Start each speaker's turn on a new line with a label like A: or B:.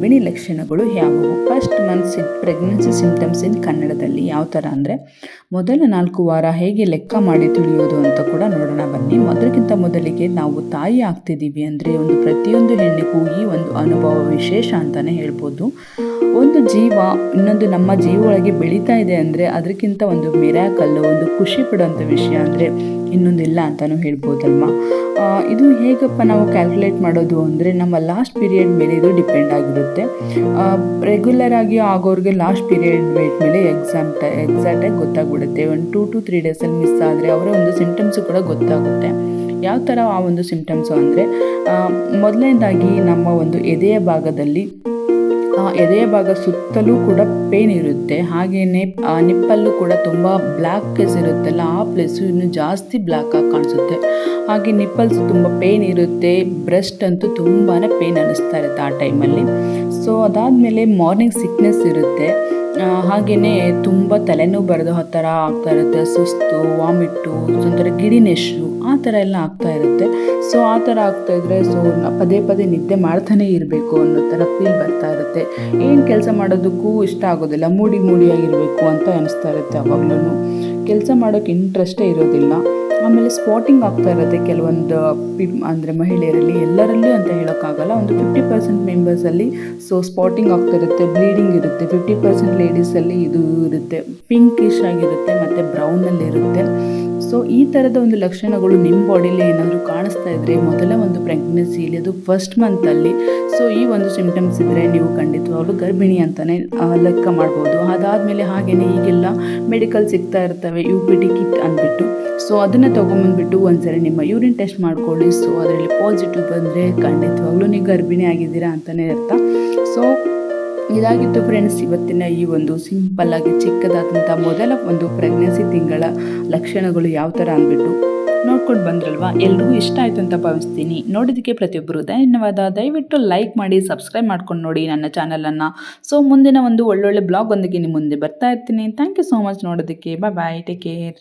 A: ಗರ್ಭಿಣಿ ಲಕ್ಷಣಗಳು ಯಾವುವು? ಫಸ್ಟ್ ಮಂತ್ ಪ್ರೆಗ್ನೆನ್ಸಿ ಸಿಂಪ್ಟಮ್ಸ್ ಇನ್ ಕನ್ನಡದಲ್ಲಿ ಯಾವ ಥರ ಅಂದರೆ, ಮೊದಲ 4 ವಾರ ಹೇಗೆ ಲೆಕ್ಕ ಮಾಡಿ ತಿಳಿಯೋದು ಅಂತ ಕೂಡ ನೋಡೋಣ ಬನ್ನಿ. ಮೊದಲಿಗಿಂತ ಮೊದಲಿಗೆ ನಾವು ತಾಯಿ ಆಗ್ತಿದ್ದೀವಿ ಅಂದರೆ ಪ್ರತಿಯೊಂದು ಹೆಣ್ಣಿಗೂ ಈ ಒಂದು ಅನುಭವ ವಿಶೇಷ ಅಂತಲೇ ಹೇಳ್ಬೋದು. ಒಂದು ಜೀವ ಇನ್ನೊಂದು ನಮ್ಮ ಜೀವ ಒಳಗೆ ಬೆಳೀತಾ ಇದೆ ಅಂದರೆ ಅದಕ್ಕಿಂತ ಒಂದು ಮಿರಾಕಲ್ಲು, ಒಂದು ಖುಷಿ ಪಡುವಂಥ ವಿಷಯ ಅಂದರೆ ಇನ್ನೊಂದಿಲ್ಲ ಅಂತಲೂ ಹೇಳ್ಬೋದಲ್ವಾ. ಇದು ಹೇಗಪ್ಪ ನಾವು ಕ್ಯಾಲ್ಕುಲೇಟ್ ಮಾಡೋದು ಅಂದರೆ, ನಮ್ಮ ಲಾಸ್ಟ್ ಪೀರಿಯಡ್ ಮೇಲೆ ಇದು ಡಿಪೆಂಡ್ ಆಗಿರುತ್ತೆ. ರೆಗ್ಯುಲರ್ ಆಗಿ ಆಗೋರಿಗೆ ಲಾಸ್ಟ್ ಪೀರಿಯಡ್ ವೇಟ್ ಮೇಲೆ ಎಕ್ಸಾಕ್ಟಾಗಿ ಗೊತ್ತಾಗ್ಬಿಡುತ್ತೆ. ಒಂದು 2 to 3 ಡೇಸಲ್ಲಿ ಮಿಸ್ ಆದರೆ ಅವರ ಒಂದು ಸಿಂಪ್ಟಮ್ಸು ಕೂಡ ಗೊತ್ತಾಗುತ್ತೆ. ಯಾವ ಥರ ಆ ಒಂದು ಸಿಂಪ್ಟಮ್ಸು ಅಂದರೆ, ಮೊದಲನೇದಾಗಿ ನಮ್ಮ ಒಂದು ಎದೆಯ ಭಾಗ ಸುತ್ತಲೂ ಕೂಡ ಪೇನ್ ಇರುತ್ತೆ. ಹಾಗೆಯೇ ನಿಪ್ಪಲ್ಲೂ ಕೂಡ ತುಂಬ ಬ್ಲ್ಯಾಕೆಸ್ ಇರುತ್ತಲ್ಲ, ಆ ಪ್ಲೇಸು ಇನ್ನೂ ಜಾಸ್ತಿ ಬ್ಲ್ಯಾಕ್ ಆಗಿ ಕಾಣಿಸುತ್ತೆ. ಹಾಗೆ ನಿಪ್ಪಲ್ಸ್ ತುಂಬ ಪೇನ್ ಇರುತ್ತೆ. ಬ್ರೆಸ್ಟ್ ಅಂತೂ ತುಂಬಾ ಪೇನ್ ಅನ್ನಿಸ್ತಾ ಇರುತ್ತೆ ಆ ಟೈಮಲ್ಲಿ. ಸೊ ಅದಾದಮೇಲೆ ಮಾರ್ನಿಂಗ್ ಸಿಕ್ನೆಸ್ ಇರುತ್ತೆ. ಹಾಗೆಯೇ ತುಂಬ ತಲೆನೋವು ಬರೋದು ಆ ಥರ ಆಗ್ತಾ ಇರುತ್ತೆ. ಸುಸ್ತು, ವಾಮಿಟ್ಟು, ಒಂಥರ ಗಿಡಿನೆಶ್ಶು ಆ ಥರ ಎಲ್ಲ ಆಗ್ತಾ ಇರುತ್ತೆ. ಸೊ ಆ ಥರ ಆಗ್ತಾಯಿದ್ರೆ ಪದೇ ಪದೇ ನಿದ್ದೆ ಮಾಡ್ತಾನೆ ಇರಬೇಕು ಅನ್ನೋ ಥರ ಫೀಲ್ ಬರ್ತಾ ಇರುತ್ತೆ. ಏನು ಕೆಲಸ ಮಾಡೋದಕ್ಕೂ ಇಷ್ಟ ಆಗೋದಿಲ್ಲ, ಮೂಡಿಯಾಗಿರಬೇಕು ಅಂತ ಅನಿಸ್ತಾ ಇರುತ್ತೆ. ಅವಾಗಲೂ ಕೆಲಸ ಮಾಡೋಕ್ಕೆ ಇಂಟ್ರೆಸ್ಟೇ ಇರೋದಿಲ್ಲ. ಆಮೇಲೆ ಸ್ಪಾಟಿಂಗ್ ಆಗ್ತಾ ಇರುತ್ತೆ ಕೆಲವೊಂದು ಅಂದರೆ ಮಹಿಳೆಯರಲ್ಲಿ, ಎಲ್ಲರಲ್ಲೂ ಅಂತ ಹೇಳೋಕ್ಕಾಗಲ್ಲ, ಒಂದು 50% ಮೆಂಬರ್ಸಲ್ಲಿ ಸ್ಪಾಟಿಂಗ್ ಆಗ್ತಾ ಇರುತ್ತೆ, ಬ್ಲೀಡಿಂಗ್ ಇರುತ್ತೆ. 50% ಲೇಡೀಸಲ್ಲಿ ಇದು ಇರುತ್ತೆ, ಪಿಂಕಿಶ್ ಆಗಿರುತ್ತೆ ಮತ್ತು ಬ್ರೌನಲ್ಲಿರುತ್ತೆ. ಸೊ ಈ ಥರದ ಒಂದು ಲಕ್ಷಣಗಳು ನಿಮ್ಮ ಬಾಡಿಲಿ ಏನಾದರೂ ಕಾಣಿಸ್ತಾ ಇದ್ದರೆ ಮೊದಲ ಒಂದು ಪ್ರೆಗ್ನೆನ್ಸಿಯಲ್ಲಿ, ಅದು ಫಸ್ಟ್ ಮಂತಲ್ಲಿ, ಸೊ ಈ ಒಂದು ಸಿಂಪ್ಟಮ್ಸ್ ಇದ್ದರೆ ನೀವು ಖಂಡಿತವಾಗ್ಲೂ ಗರ್ಭಿಣಿ ಅಂತಲೇ ಲೆಕ್ಕ ಮಾಡ್ಬೋದು. ಅದಾದಮೇಲೆ ಹಾಗೆಯೇ ಈಗೆಲ್ಲ ಮೆಡಿಕಲ್ ಸಿಗ್ತಾ ಇರ್ತವೆ, UPT ಕಿಟ್ ಅಂದ್ಬಿಟ್ಟು. ಸೊ ಅದನ್ನು ತೊಗೊಂಬಂದ್ಬಿಟ್ಟು ಒಂದ್ಸರಿ ನಿಮ್ಮ ಯೂರಿನ್ ಟೆಸ್ಟ್ ಮಾಡ್ಕೊಳ್ಳಿ. ಸೊ ಅದರಲ್ಲಿ ಪಾಸಿಟಿವ್ ಬಂದರೆ ಖಂಡಿತವಾಗ್ಲೂ ನೀವು ಗರ್ಭಿಣಿ ಆಗಿದ್ದೀರಾ ಅಂತಲೇ ಅರ್ಥ. ಸೊ ಇದಾಗಿತ್ತು ಫ್ರೆಂಡ್ಸ್ ಇವತ್ತಿನ ಈ ಒಂದು ಸಿಂಪಲ್ಲಾಗಿ ಚಿಕ್ಕದಾದಂಥ ಮೊದಲ ಒಂದು ಪ್ರೆಗ್ನೆನ್ಸಿ ತಿಂಗಳ ಲಕ್ಷಣಗಳು ಯಾವ ಥರ ಅಂದ್ಬಿಟ್ಟು ನೋಡ್ಕೊಂಡು ಬಂದ್ರಲ್ವಾ. ಎಲ್ರಿಗೂ ಇಷ್ಟ ಆಯಿತು ಅಂತ ಭಾವಿಸ್ತೀನಿ. ನೋಡೋದಕ್ಕೆ ಪ್ರತಿಯೊಬ್ಬರು ಧನ್ಯವಾದ. ದಯವಿಟ್ಟು ಲೈಕ್ ಮಾಡಿ, ಸಬ್ಸ್ಕ್ರೈಬ್ ಮಾಡ್ಕೊಂಡು ನೋಡಿ ನನ್ನ ಚಾನಲನ್ನು. ಸೊ ಮುಂದಿನ ಒಂದು ಒಳ್ಳೊಳ್ಳೆ ಬ್ಲಾಗ್ ಒಂದಿಗೆ ನಿಮ್ಮ ಮುಂದೆ ಬರ್ತಾ ಇರ್ತೀನಿ. ಥ್ಯಾಂಕ್ ಯು ಸೋ ಮಚ್ ನೋಡೋದಕ್ಕೆ. ಬಾಯ್, ಟೇಕ್ ಕೇರ್.